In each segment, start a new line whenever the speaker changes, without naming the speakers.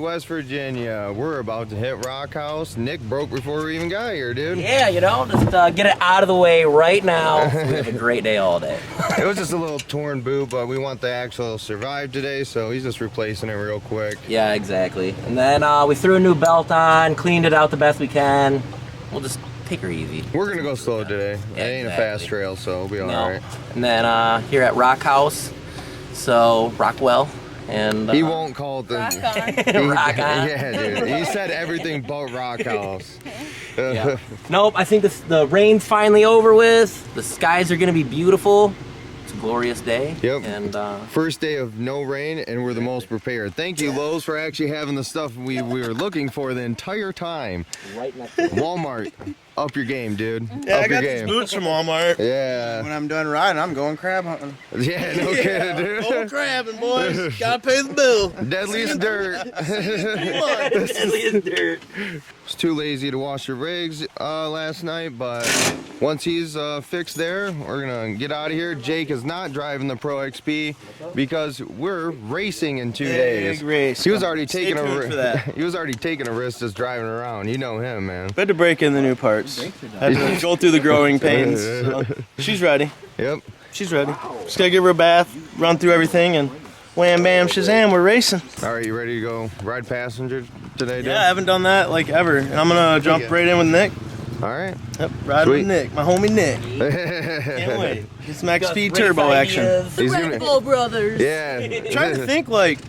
West Virginia. We're about to hit Rockhouse. Nick broke before we even got here, dude.
Yeah, you know, just get it out of the way right now. So we have a great day all day.
It was just a little torn boot, but we want the axle to survive today, so he's just replacing it real quick.
Yeah, exactly. And then we threw a new belt on, cleaned it out the best we can. We'll just take her easy.
We're gonna go slow today.
Yeah,
it ain't a fast trail, so we'll be all right.
And then here at Rockhouse, so Rockwell. And
he won't call it the
rock on.
Rock on.
Yeah, dude. He said everything but Rockhouse.
Yeah. Nope, I think the rain's finally over with. The skies are gonna be beautiful. It's a glorious day.
Yep.
And
first day of no rain, and we're the most prepared. Thank you, Lowe's, for actually having the stuff we were looking for the entire time.
right next to
Walmart, up your game, dude.
Yeah,
up
I got
your
these
game.
boots from Walmart.
Yeah.
When I'm done riding, I'm going crab hunting.
Yeah, no kidding, dude.
Going crabbing, boys. Gotta pay the bill.
Deadliest dirt.
Deadliest dirt.
Was too lazy to wash your rigs last night, but once he's fixed there, we're gonna get out of here. Jake is not driving the Pro XP because we're racing in 2 days.
Big race.
He was already
Stay
taking
tuned for that.
he was already taking a risk just driving around. You know him, man.
Had to break in the new parts. Had to go through the growing pains. So she's ready.
Yep.
She's ready. Just gotta give her a bath, run through everything, and wham, bam, shazam, we're racing.
All right, you ready to go ride passenger today, dude?
Yeah, I haven't done that like ever. And I'm gonna jump right in with Nick.
All right.
Yep, ride
Sweet.
with Nick, my homie Nick. Can't wait. Get some X-Speed turbo action.
He's
Red
gonna,
Bull Brothers.
yeah.
I'm trying to think, like,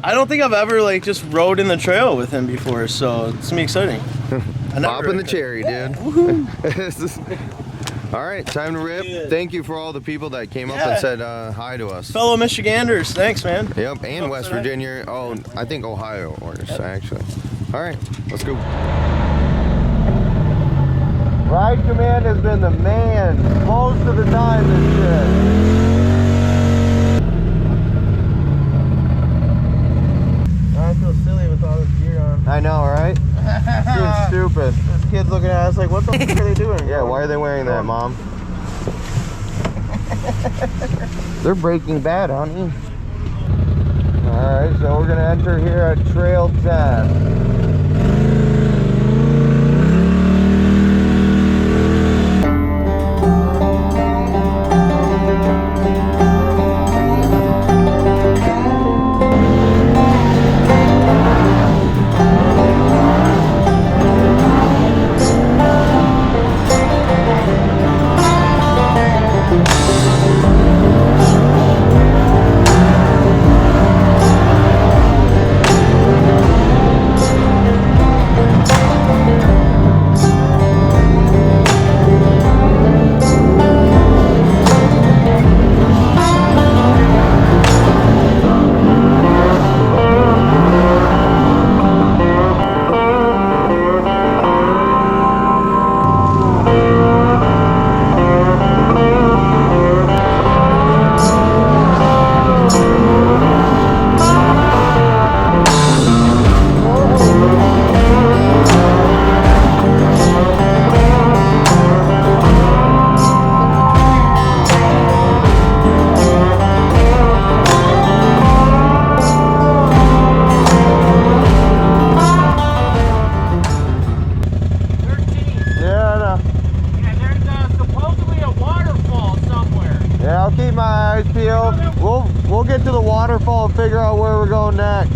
I don't think I've ever like just rode in the trail with him before, so it's gonna be exciting.
Pop in the cherry, dude. All right, time to rip.
Yeah.
Thank you for all the people that came up and said hi to us.
Fellow Michiganders, thanks, man.
Yep, and West Virginia. Oh, I think Ohio orders, actually. All right, let's go. Ride Command has been the man most of the time this shit.
I feel silly with all this gear on.
I know, right? It's stupid.
This kid's looking at us like, what the fuck are they doing?
Yeah, why are they wearing that, Mom? They're Breaking Bad, honey. Alright, so we're gonna enter here at Trail 10. We'll get to the waterfall and figure out where we're going next.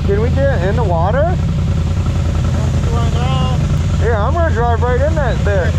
Can we get in the water? Here, I'm gonna drive right in that there.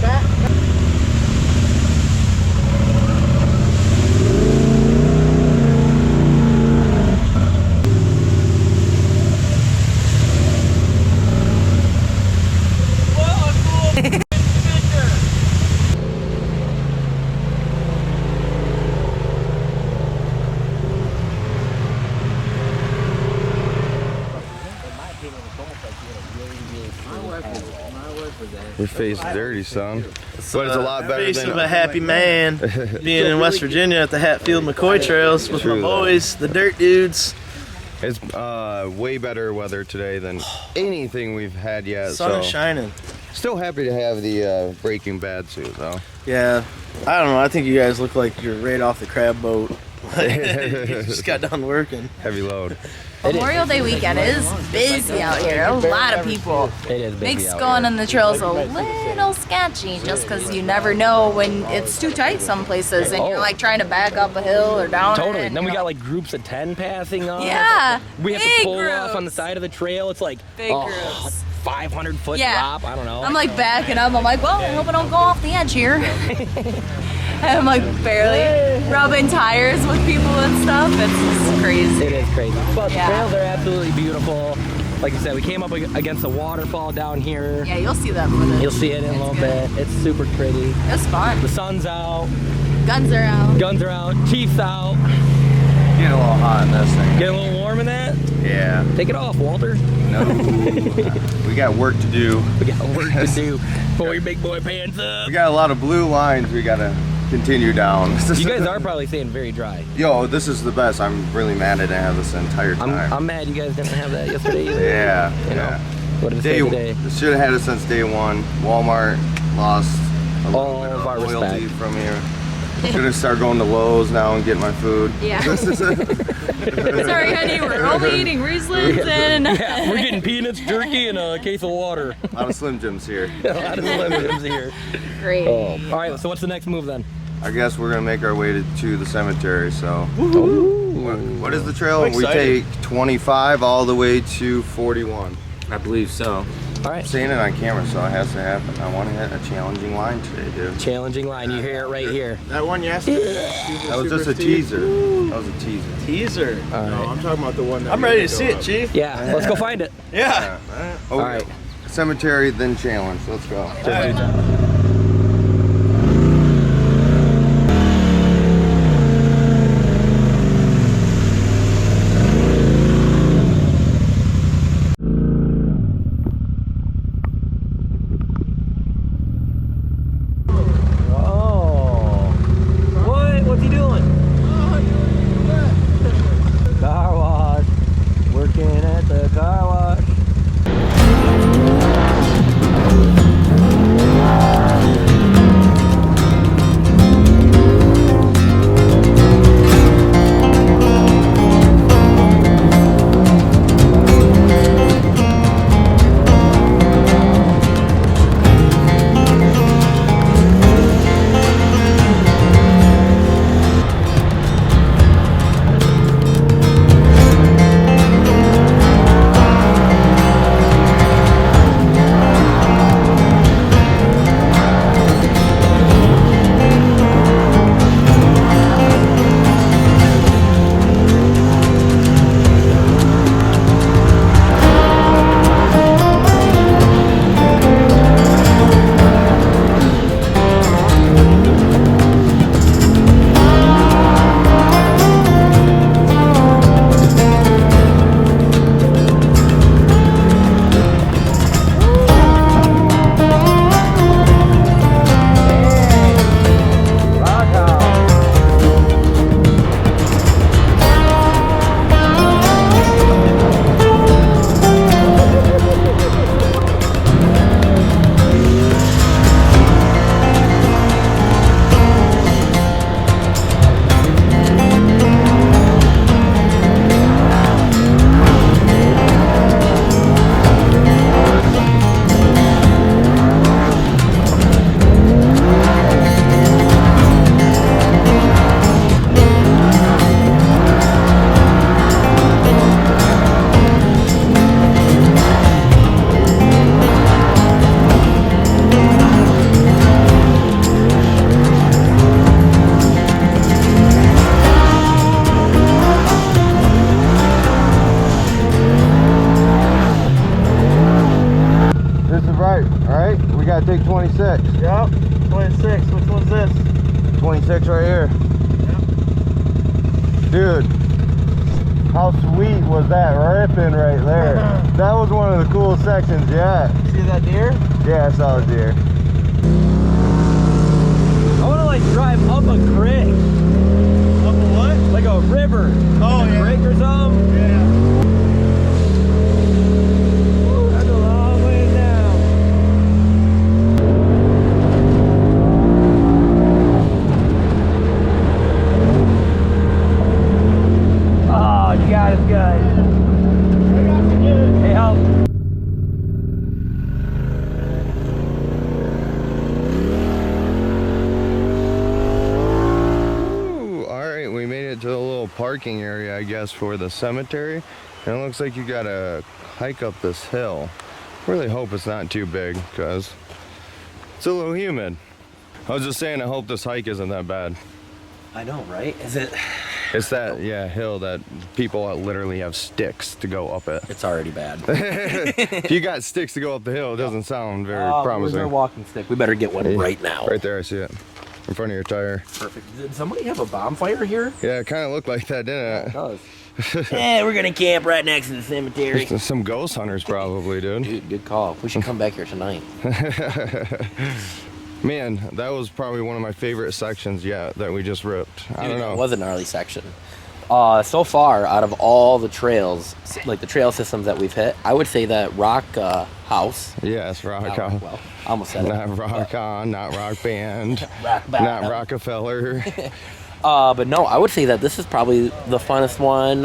Your face is dirty, son. But it's a lot better
face
than
of a happy man being in West Virginia at the Hatfield McCoy Trails with my boys, the Dirt Dudes.
It's way better weather today than anything we've had yet.
Sun is shining.
Still happy to have the Breaking Bad suit though.
Yeah, I don't know. I think you guys look like you're right off the crab boat. You just got done working.
Heavy load.
Memorial Day weekend is busy out here. A lot of people.
It is busy
Makes
out
going
here.
on the trails a little sketchy just because you never know when it's too tight some places and you're like trying to back up a hill or down
Totally.
it.
And then we got like groups of 10 passing on.
Yeah,
We have to
big
pull off on the
groups.
side of the trail. It's like
Big groups.
500 foot
Yeah.
drop. I don't know.
I'm like backing up. I'm like, well, I hope I don't go off the edge here. And I'm like barely rubbing tires with people and stuff. It's just crazy.
It is crazy. But
Yeah.
the trails are absolutely beautiful. Like you said, we came up against a waterfall down here.
Yeah, you'll see that footage.
You'll see it in a little bit. It's super pretty.
It's fun.
The sun's out,
Guns are out.
guns are out, Chief's out.
Getting a little hot in this thing.
Get a little warm in that?
Yeah.
Take it off, Walter.
No. We got work to do.
We got work to do. Pull your big boy pants up.
We got a lot of blue lines we gotta continue down.
You guys are probably staying very dry.
Yo, this is the best. I'm really mad I didn't have this the entire time.
I'm mad you guys didn't have that yesterday either.
Yeah,
You know,
yeah.
what did it say today?
Should have had it since day one. Walmart lost a little
All
bit
of our
loyalty
respect.
from here. Should have started going to Lowe's now and getting my food.
Yeah. Sorry, honey, we're only eating Rieslings and
Yeah, we're getting peanuts, jerky, and a case of water.
A lot of Slim Jims here.
A lot of Slim Jims here.
great.
Oh. All right, so what's the next move then?
I guess we're gonna make our way to the cemetery. So, what is the trail?
I'm
We
excited.
take 25 all the way to 41.
I believe so.
All right.
I'm seeing it on camera, so it has to happen. I want to hit a challenging line today, dude.
Challenging line, you hear it right here.
That one yesterday.
That was just a teaser. That was a teaser.
Teaser.
All right.
I'm talking about the one that
I'm ready to see it, Chief.
Yeah, let's go find it.
Yeah.
Oh,
All right.
Cemetery, then challenge. Let's go.
Oh. What? What's he doing? Car wash. Working at the car wash.
This is right, all right? We gotta take 26.
Yep. 26. Which one's this?
26 right here. Dude, how sweet was that ripping right there? That was one of the coolest sections yet.
See that deer?
Yeah, I saw a deer.
I want to like drive up a creek.
Up a what?
like a river.
Oh, yeah.
Break or something.
Yeah.
Ooh, that's a long way down. Oh, you got it good. Hey, help.
To the little parking area, I guess, for the cemetery, and it looks like you gotta hike up this hill. Really hope it's not too big because it's a little humid. I was just saying, I hope this hike isn't that bad.
I know, right? Is it?
It's that, yeah, hill that people literally have sticks to go up it.
It's already bad.
If you got sticks to go up the hill, it doesn't sound very promising.
Where's our walking stick? We better get one right now.
Right there, I see it. In front of your tire.
Perfect. Did somebody have a bonfire here?
Yeah, it kind of looked like that, didn't it?
It does. Yeah, we're gonna camp right next to the cemetery.
Some ghost hunters probably, dude.
Dude, good call. We should come back here tonight.
Man, that was probably one of my favorite sections yet that we just ripped. I don't know.
It was an gnarly section. So far, out of all the trails, like the trail systems that we've hit, I would say that Rockhouse.
Yes, Rockhouse.
Well, I almost said
not
it.
Rock On, not Rock Band,
Rock Band.
not Rockefeller.
But no, I would say that this is probably the funnest one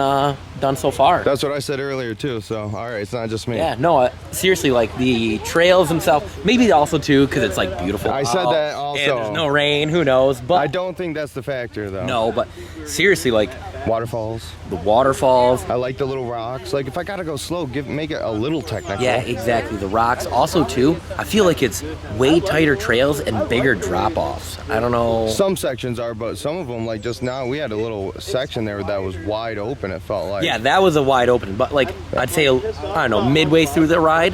done so far.
That's what I said earlier too, so all right, it's not just me.
Yeah, no, seriously, like the trails themselves, maybe also too, because it's like beautiful.
I said that also.
And there's no rain, who knows, but.
I don't think that's the factor though.
No, but seriously, like.
Waterfalls.
The waterfalls.
I like the little rocks. Like if I gotta go slow, make it a little technical.
Yeah, exactly. The rocks. Also too, I feel like it's way tighter trails and bigger drop-offs. I don't know.
Some sections are, but some of them, like just now, we had a little section there that was wide open, it felt like.
Yeah, that was a wide open, but like, I'd say, I don't know, midway through the ride,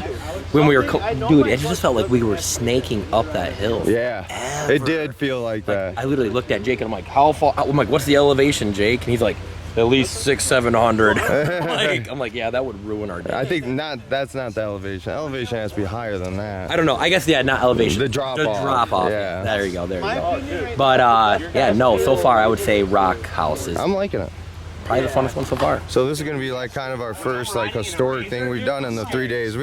when we were, dude, it just felt like we were snaking up that hill.
Yeah, it did feel like that.
I literally looked at Jake and I'm like, how far? I'm like, what's the elevation, Jake? And he's like, at least 600-700. I'm like, yeah, that would ruin our day.
I think that's not the elevation. Elevation has to be higher than that.
I don't know. I guess, yeah, not elevation.
The drop off.
The drop off.
Yeah.
There you go. But, yeah, no, so far I would say Rockhouse is
I'm liking it.
probably the funnest one so far.
So this is gonna be like kind of our first like historic thing we've done in the 3 days.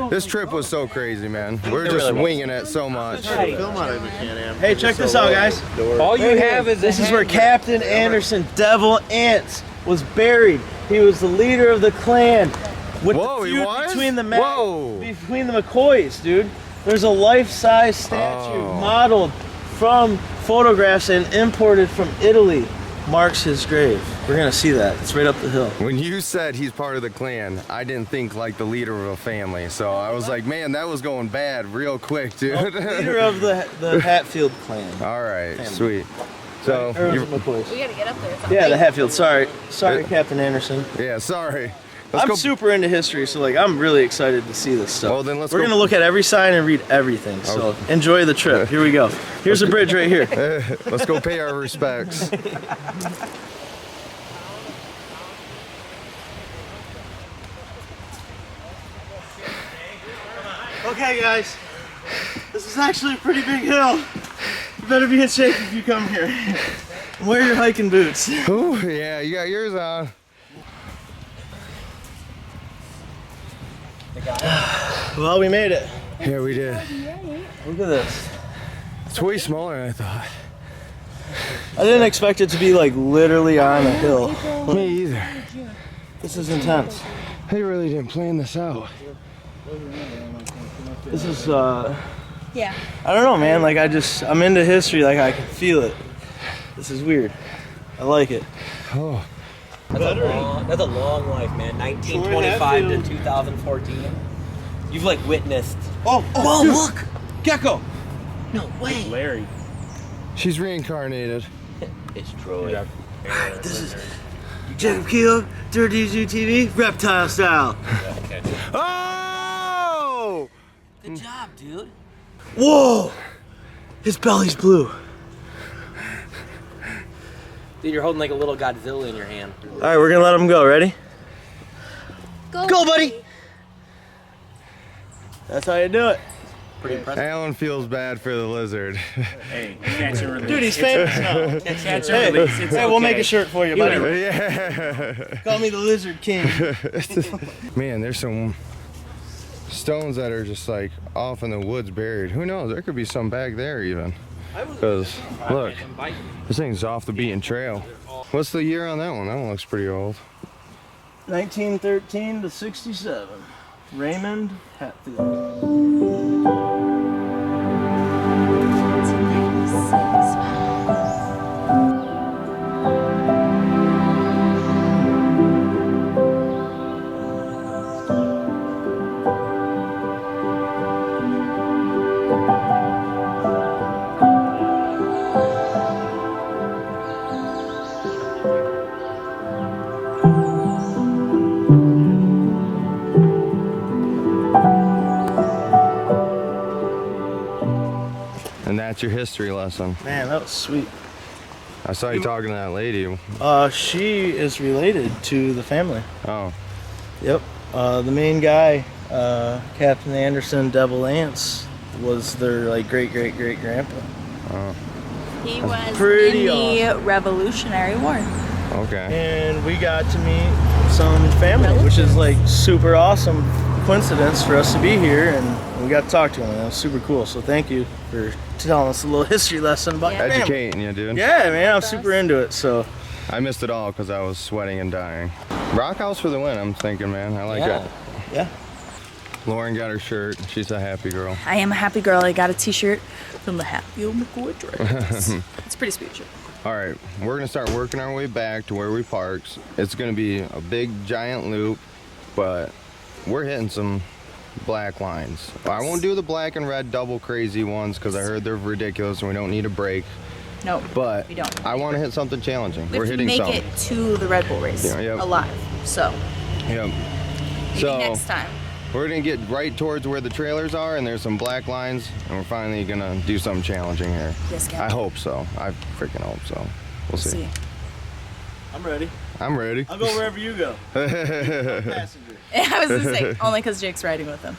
This trip was so crazy, man. We're just winging it so much.
Hey, check this out, guys.
All you have is
this is where Captain Anderson Devil Ants was buried. He was the leader of the clan. With
Whoa,
the
he
feud
was?
between the
Whoa.
between the McCoys, dude. There's a life-size statue modeled from photographs and imported from Italy. Marks his grave. We're gonna see that. It's right up the hill.
When you said he's part of the clan, I didn't think like the leader of a family. So I was like, man, that was going bad real quick, dude.
Leader of the Hatfield clan.
All right, sweet. So
McCoys.
We gotta get up there.
Yeah, the Hatfield. Sorry, Captain Anderson.
yeah, sorry.
I'm super into history, so like I'm really excited to see this stuff.
Well, then
We're gonna look at every sign and read everything. So enjoy the trip. Here we go. Here's a bridge right here.
Let's go pay our respects.
Okay, guys. This is actually a pretty big hill. You better be in shape if you come here. Wear your hiking boots.
Ooh, yeah, you got yours on.
Well, we made it.
Yeah, we did.
Look at this.
It's way smaller than I thought.
I didn't expect it to be like literally on a hill.
Me either.
This is intense.
They really didn't plan this out.
This is
Yeah.
I don't know, man. Like I'm into history. Like I can feel it. This is weird. I like it.
Oh.
That's a long life, man. 1925 to 2014. You've like witnessed.
Oh,
Whoa,
dude.
look!
Gecko.
No way.
Larry.
She's reincarnated.
It's Troy.
This is Jacob Keel, Dirt Dudes UTV, reptile style.
Oh!
Good job, dude.
Whoa! His belly's blue.
Dude, you're holding like a little Godzilla in your hand.
All right, we're gonna let him go. Ready?
Go,
Go, buddy. That's how you do it.
pretty impressive.
Alan feels bad for the lizard.
Hey, catch and release.
Dude, he's famous now.
Catch and release. It's
Hey, we'll make
okay.
a shirt for you, buddy.
Yeah.
Call me the Lizard King.
Man, there's some stones that are just like off in the woods buried. Who knows? There could be some back there even. Because look, this thing's off the beaten trail. What's the year on that one? That one looks pretty old.
1913 to 67. Raymond Hatfield.
And that's your history lesson.
Man, that was sweet.
I saw you talking to that lady.
She is related to the family.
Oh,
Yep. The main guy, Captain Anderson Devil Lance, was their like great grandpa.
He was
pretty
in the Revolutionary War.
okay.
And we got to meet some family, which is like super awesome coincidence for us to be here, and we got to talk to them. That was super cool. So thank you for telling us a little history lesson about your family.
Educating you, dude.
Yeah, man, I'm super into it. So
I missed it all because I was sweating and dying. Rockhouse for the win, I'm thinking, man. I like it.
yeah.
Lauren got her shirt. She's a happy girl.
I am a happy girl. I got a t-shirt from the Hatfield McCoy Dragons. It's a pretty sweet shirt.
All right, we're gonna start working our way back to where we parked. It's gonna be a big giant loop, but we're hitting some black lines. I won't do the black and red double crazy ones because I heard they're ridiculous and we don't need a break.
No,
But
we don't.
I want to hit something challenging.
We
We're
have to
hitting
make
something.
it to the Red Bull race
Yeah, yep.
alive. So
Yep.
maybe
So
next time.
we're gonna get right towards where the trailers are, and there's some black lines, and we're finally gonna do something challenging here.
Yes,
I
Captain.
hope so. I freaking hope so. We'll see.
I'm ready.
I'm ready.
I'll go wherever you go. Passenger.
I was gonna say only because Jake's riding with him.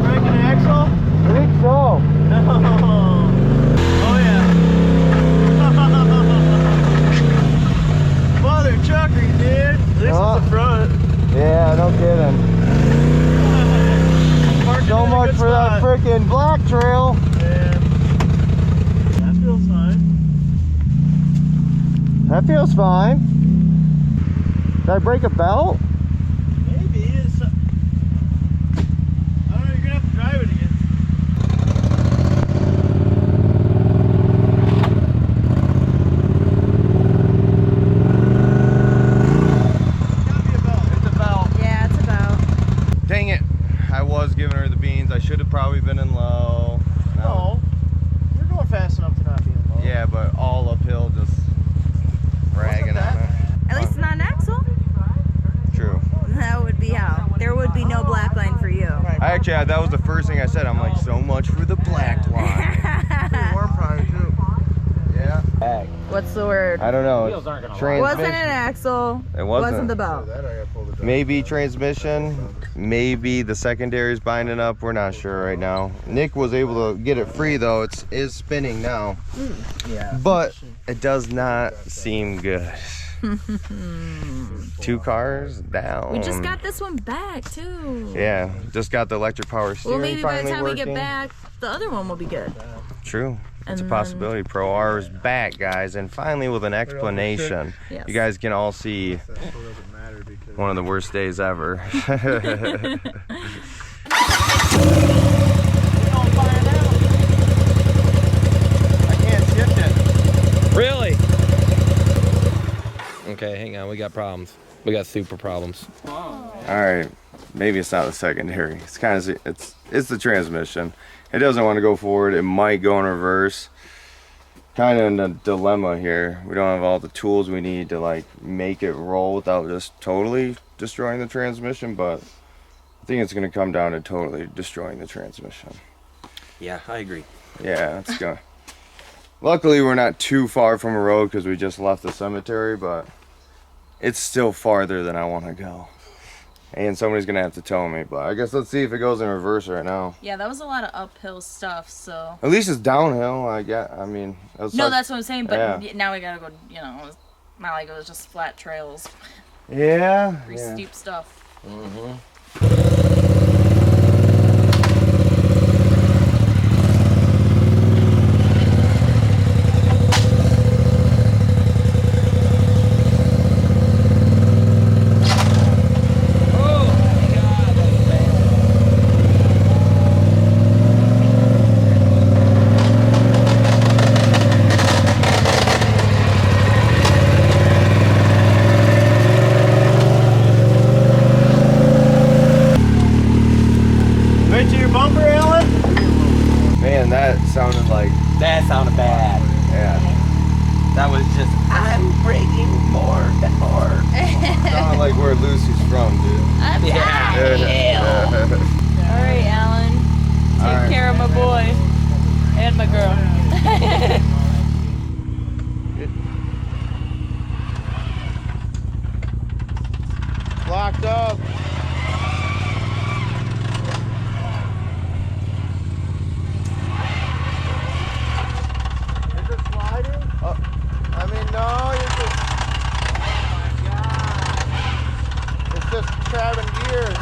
Breaking the axle?
I think so.
Oh yeah. Mother chucker, dude. At least it's the front.
Yeah, no kidding.
Parking
So
in a
much
good
for that
spot.
freaking black trail.
Yeah. That feels fine.
That feels fine. Did I break a belt?
Maybe it's. I don't know. You're gonna have to drive it again. Gotta be a belt. It's a belt.
Yeah, it's about.
Dang it. I was giving her the beans. I should have probably been in low.
No. You're going fast enough to not be in low.
Yeah, but all uphill just ragging on it.
At least it's not an axle.
True.
That would be how. There would be no black line for you.
I actually, that was the first thing I said. I'm like, so much for the black line. Warm probably too. Yeah.
What's the word?
I don't know.
Wheels aren't gonna
It wasn't an axle.
It wasn't.
the belt.
Maybe transmission. Maybe the secondary is binding up. We're not sure right now. Nick was able to get it free though. It is spinning now.
Yeah.
But it does not seem good. 2 cars down.
We just got this one back too.
Yeah, just got the electric power steering.
Well, maybe by the
finally
time we
working.
get back, the other one will be good.
True. It's a
And
possibility. Pro R is back, guys, and finally with an explanation.
Yes.
You guys can all see one of the worst days ever.
I can't shift it.
Really?
Okay, hang on. We got problems. We got super problems.
All right, maybe it's not the secondary. It's kind of it's the transmission. It doesn't want to go forward. It might go in reverse. Kind of in a dilemma here. We don't have all the tools we need to like make it roll without just totally destroying the transmission, but I think it's going to come down to totally destroying the transmission.
Yeah, I agree.
Yeah, it's going. Luckily, we're not too far from a road because we just left the cemetery, but it's still farther than I want to go. And somebody's going to have to tell me, but I guess let's see if it goes in reverse right now.
Yeah, that was a lot of uphill stuff, so.
At least it's downhill, I guess. I mean,
No, that's what I'm saying, but now we gotta go, you know, it's not like it was just flat trails.
Yeah.
Pretty steep stuff.
That sounded bad.
Yeah.
That was just, I'm breaking more and more.
Sounded like where Luci's from, dude.
I'm All right, Alan. Take care of my boy and my girl.
Locked up. Is it sliding? I mean, no, you're just. Oh my God. It's just trapping gears.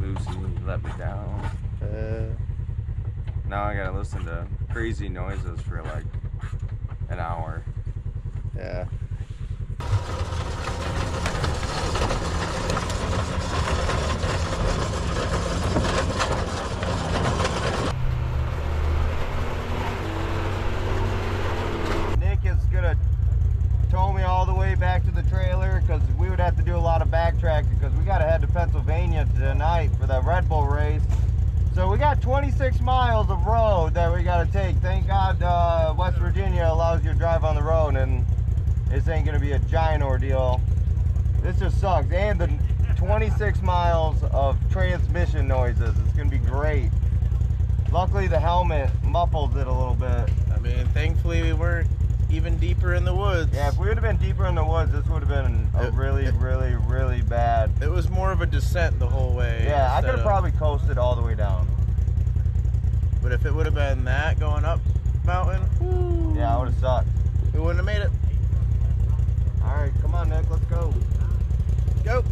Luci let me down. Now I gotta listen to crazy noises for like an hour. Yeah. Nick is gonna tow me all the way back to the trailer because we would have to do a lot of backtracking because we gotta head to Pennsylvania tonight for the Red Bull race. So we got 26 miles of road that we gotta take. Thank God West Virginia allows you to drive on the road and this ain't gonna be a giant ordeal. This just sucks. And the 26 miles of transmission noises. It's gonna be great. Luckily the helmet muffles it a little bit.
I mean, thankfully we weren't even deeper in the woods.
Yeah, if we would have been deeper in the woods, this would have been a really bad.
It was more of a descent the whole way.
Yeah, I could have probably coasted all the way down.
But if it would have been that going up mountain, whoo,
Yeah, I would have sucked.
we wouldn't have made it.
All right, come on, Nick, let's go.
Go.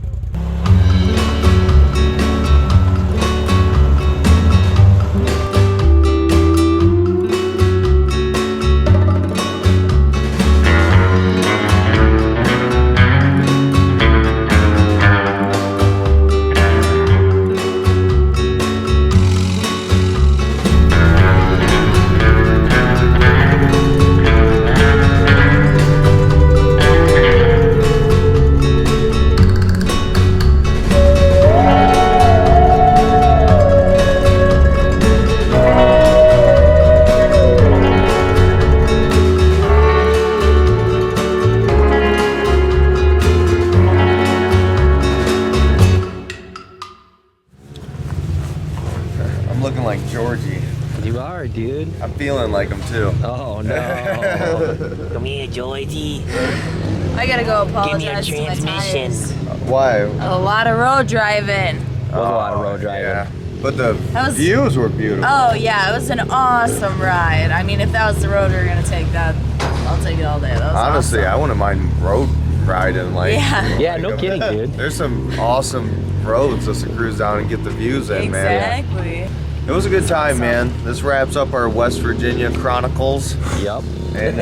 I'm feeling like him too.
Oh no.
Come here, Georgie.
I gotta go
Give me a
apologize to my
transmission.
tires.
Why?
A lot of road driving.
Was a lot of road driving.
Yeah. But the
That was-
views were beautiful.
Oh yeah, it was an awesome ride. I mean, if that was the road we were gonna take, that I'll take it all day. That was
Honestly,
awesome.
I wouldn't mind road riding. Like,
Yeah.
Yeah, no kidding, dude.
There's some awesome roads just to cruise down and get the views in, man.
Exactly.
It was a good time, man. This wraps up our West Virginia Chronicles.
Yup.
And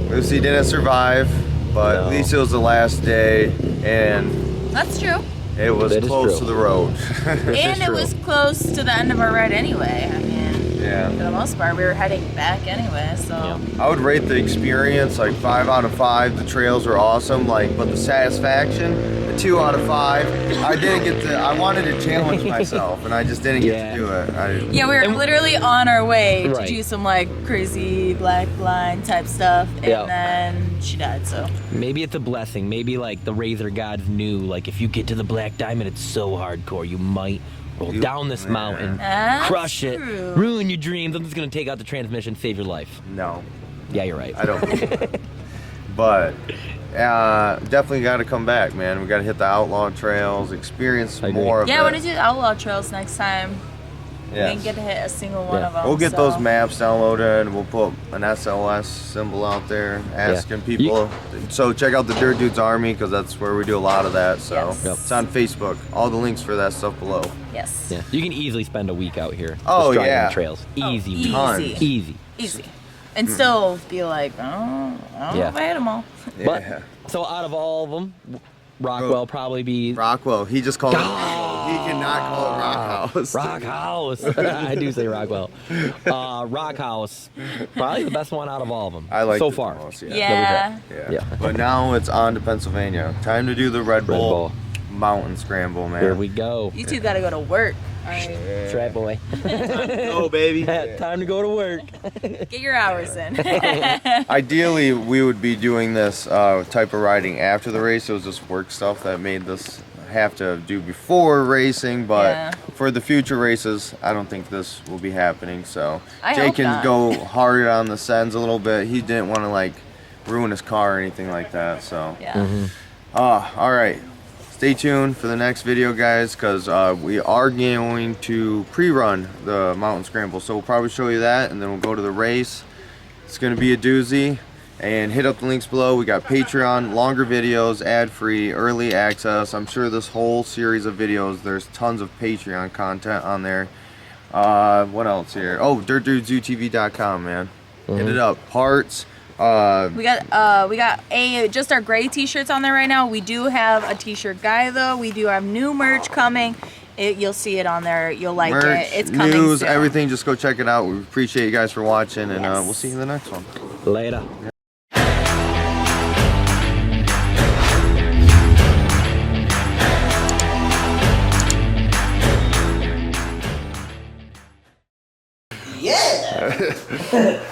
Luci didn't survive, but
No.
at least it was the last day, and
That's true.
it was
That is
close
true.
to the road.
And it
true.
was close to the end of our ride anyway. I mean,
Yeah.
For the most part, we were heading back anyway, so.
I would rate the experience like 5 out of 5. The trails were awesome, like, but the satisfaction, a 2 out of 5. I didn't get to. I wanted to challenge myself, and I just didn't get to do it.
Yeah, we were literally on our way
Right.
to do some like crazy black line type stuff, and then she died. So
Maybe it's a blessing. Maybe like the Razor gods knew, like if you get to the Black Diamond, it's so hardcore, you might roll down this mountain,
That's
crush it,
true.
ruin your dreams. I'm just gonna take out the transmission, save your life.
No,
Yeah, you're right.
I don't believe it. But definitely got to come back, man. We got to hit the outlaw trails, experience
I agree.
more of
yeah,
it.
I want to do outlaw trails next time. We
Yes.
didn't get to hit a single one
Yeah.
of them.
We'll get
so.
those maps downloaded, and we'll put an SLS symbol out there asking people. So check out the Dirt Dudes Army, because that's where we do a lot of that. So
Yes. Yep.
it's on Facebook. All the links for that stuff below.
Yes.
Yeah, you can easily spend a week out here.
Oh,
just driving
yeah.
the trails. Easy,
easy.
Tons.
easy.
Easy. And still be like, oh, I don't know if I hit them all.
But
Yeah.
so out of all of them, Rockwell probably be
Rockwell. He just called it. He cannot call it Rockhouse.
Rockhouse. I do say Rockwell. Rockhouse, probably the best one out of all of them.
I like
so
it the
far.
most,
Yeah.
Yeah.
Yeah.
But now it's on to Pennsylvania. Time to do the Red Bull,
Bull.
Mountain Scramble, man.
Here we go.
You two got to go to work. All right.
Strap boy.
Oh, baby.
Time to go to work.
Get your hours in.
Ideally, we would be doing this type of riding after the race. It was just work stuff that made this have to do before racing, but
Yeah.
for the future races, I don't think this will be happening. So
I
Jake
hope
can
not.
go hard on the sends a little bit. He didn't want to like ruin his car or anything like that. So
Yeah.
all right. Stay tuned for the next video, guys, because we are going to pre-run the mountain scramble. So we'll probably show you that, and then we'll go to the race. It's going to be a doozy. And hit up the links below. We got Patreon, longer videos, ad-free, early access. I'm sure this whole series of videos, there's tons of Patreon content on there. What else here? Oh, dirtdudes.utv.com, man. Hit it up. Parts.
We got just our gray t-shirts on there right now. We do have a t-shirt guy though. We do have new merch coming. You'll see it on there. You'll like
merch,
it. It's coming
news,
soon.
everything. Just go check it out. We appreciate you guys for watching, and
Yes.
we'll see you in the next one.
Later.
Yeah!